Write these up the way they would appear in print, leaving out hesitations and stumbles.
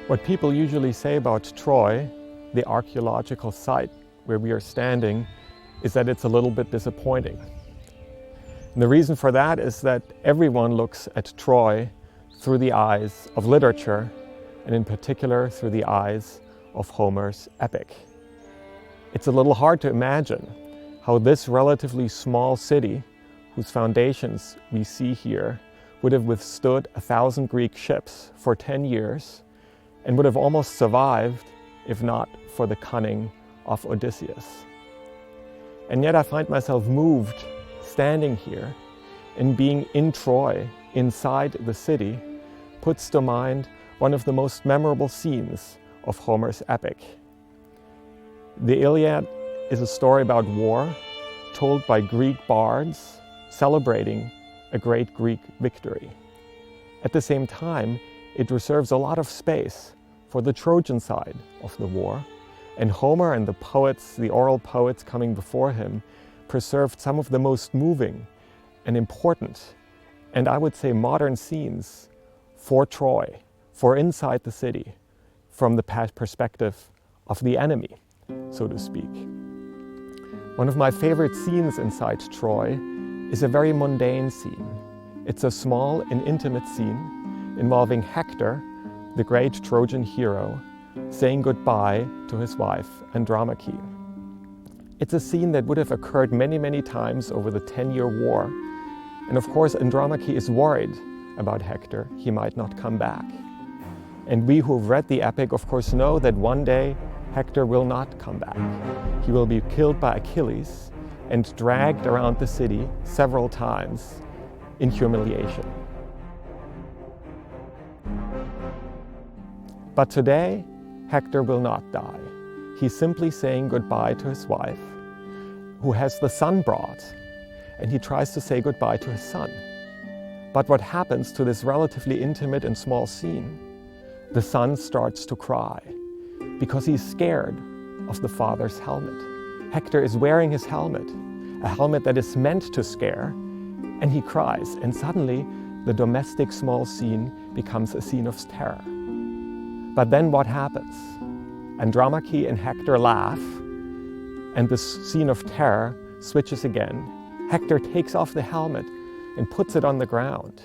What people usually say about Troy, the archaeological site where we are standing, is that it's a little bit disappointing. And the reason for that is that everyone looks at Troy through the eyes of literature, and in particular through the eyes of Homer's epic. It's a little hard to imagine how this relatively small city, whose foundations we see here, would have withstood 1,000 Greek ships for 10 years and would have almost survived if not for the cunning of Odysseus. And yet I find myself moved standing here, and being in Troy, inside the city, puts to mind one of the most memorable scenes of Homer's epic. The Iliad is a story about war told by Greek bards celebrating a great Greek victory. At the same time, it reserves a lot of space for the Trojan side of the war, and Homer and the poets, the oral poets coming before him, preserved some of the most moving and important, and I would say modern scenes for Troy, for inside the city, from the perspective of the enemy, so to speak. One of my favorite scenes inside Troy is a very mundane scene. It's a small and intimate scene involving Hector, the great Trojan hero, saying goodbye to his wife, Andromache. It's a scene that would have occurred many, many times over the 10-year war. And of course, Andromache is worried about Hector. He might not come back. And we who've read the epic, of course, know that one day Hector will not come back. He will be killed by Achilles and dragged around the city several times in humiliation. But today, Hector will not die. He's simply saying goodbye to his wife, who has the son brought, and he tries to say goodbye to his son. But what happens to this relatively intimate and small scene? The son starts to cry because he's scared of the father's helmet. Hector is wearing his helmet, a helmet that is meant to scare, and he cries, and suddenly the domestic small scene becomes a scene of terror. But then what happens? Andromache and Hector laugh, and this scene of terror switches again. Hector takes off the helmet and puts it on the ground.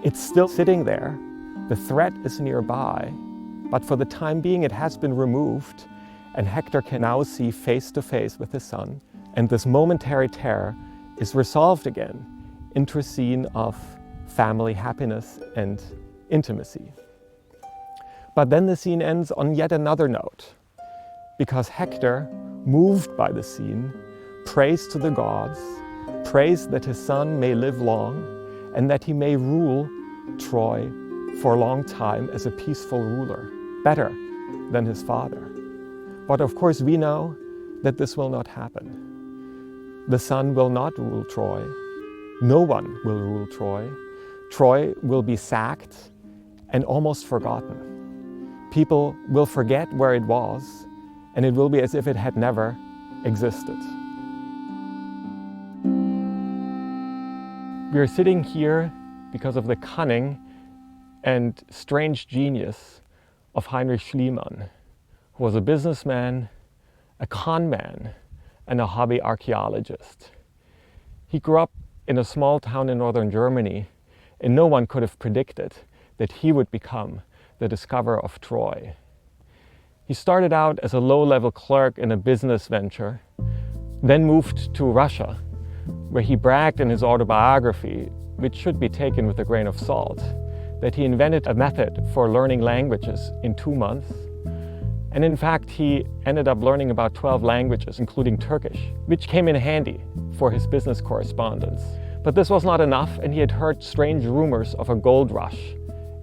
It's still sitting there. The threat is nearby, but for the time being it has been removed, and Hector can now see face to face with his son, and this momentary terror is resolved again into a scene of family happiness and intimacy. But then the scene ends on yet another note, because Hector, moved by the scene, prays to the gods, prays that his son may live long and that he may rule Troy for a long time as a peaceful ruler, better than his father. But of course we know that this will not happen. The son will not rule Troy. No one will rule Troy. Troy will be sacked and almost forgotten. People will forget where it was, and it will be as if it had never existed. We are sitting here because of the cunning and strange genius of Heinrich Schliemann, who was a businessman, a con man, and a hobby archaeologist. He grew up in a small town in northern Germany, and no one could have predicted that he would become the discoverer of Troy. He started out as a low-level clerk in a business venture, then moved to Russia, where he bragged in his autobiography, which should be taken with a grain of salt, that he invented a method for learning languages in 2 months. And in fact, he ended up learning about 12 languages, including Turkish, which came in handy for his business correspondence. But this was not enough, and he had heard strange rumors of a gold rush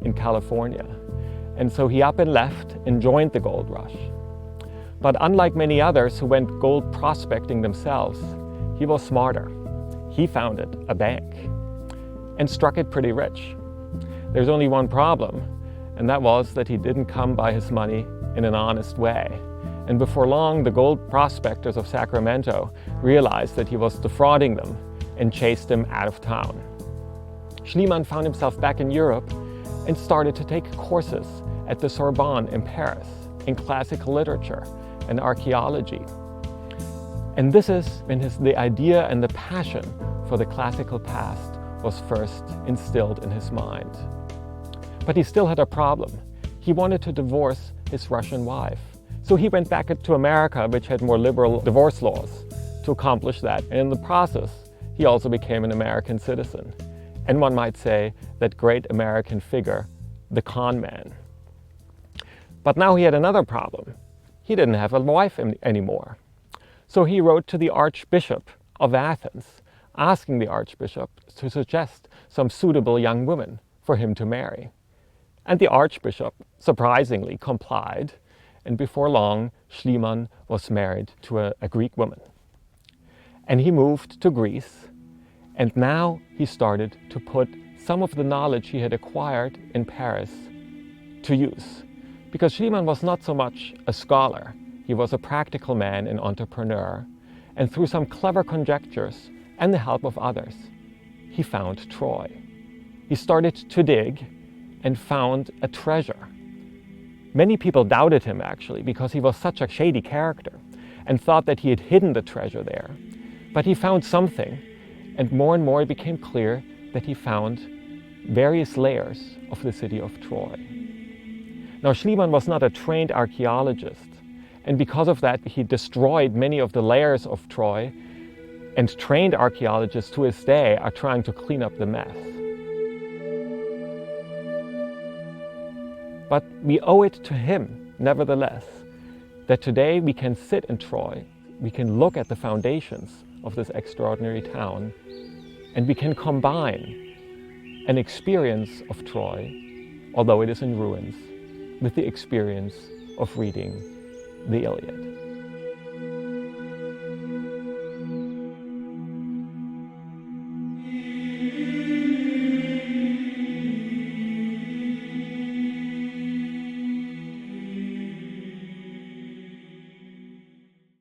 in California. And so he up and left and joined the gold rush. But unlike many others who went gold prospecting themselves, he was smarter. He founded a bank and struck it pretty rich. There's only one problem, and that was that he didn't come by his money in an honest way. And before long, the gold prospectors of Sacramento realized that he was defrauding them and chased him out of town. Schliemann found himself back in Europe and started to take courses at the Sorbonne in Paris in classical literature and archaeology. And this is when the idea and the passion for the classical past was first instilled in his mind. But he still had a problem. He wanted to divorce his Russian wife. So he went back to America, which had more liberal divorce laws, to accomplish that. And in the process, he also became an American citizen. And one might say that great American figure, the con man. But now he had another problem. He didn't have a wife anymore. So he wrote to the Archbishop of Athens, asking the Archbishop to suggest some suitable young women for him to marry. And the Archbishop surprisingly complied, and before long Schliemann was married to a Greek woman. And he moved to Greece, and now he started to put some of the knowledge he had acquired in Paris to use. Because Schliemann was not so much a scholar, he was a practical man and entrepreneur, and through some clever conjectures and the help of others, he found Troy. He started to dig and found a treasure. Many people doubted him actually because he was such a shady character and thought that he had hidden the treasure there. But he found something, and more it became clear that he found various layers of the city of Troy. Now Schliemann was not a trained archaeologist, and because of that he destroyed many of the layers of Troy, and trained archaeologists to this day are trying to clean up the mess. But we owe it to him, nevertheless, that today we can sit in Troy, we can look at the foundations of this extraordinary town, and we can combine an experience of Troy, although it is in ruins, with the experience of reading the Iliad.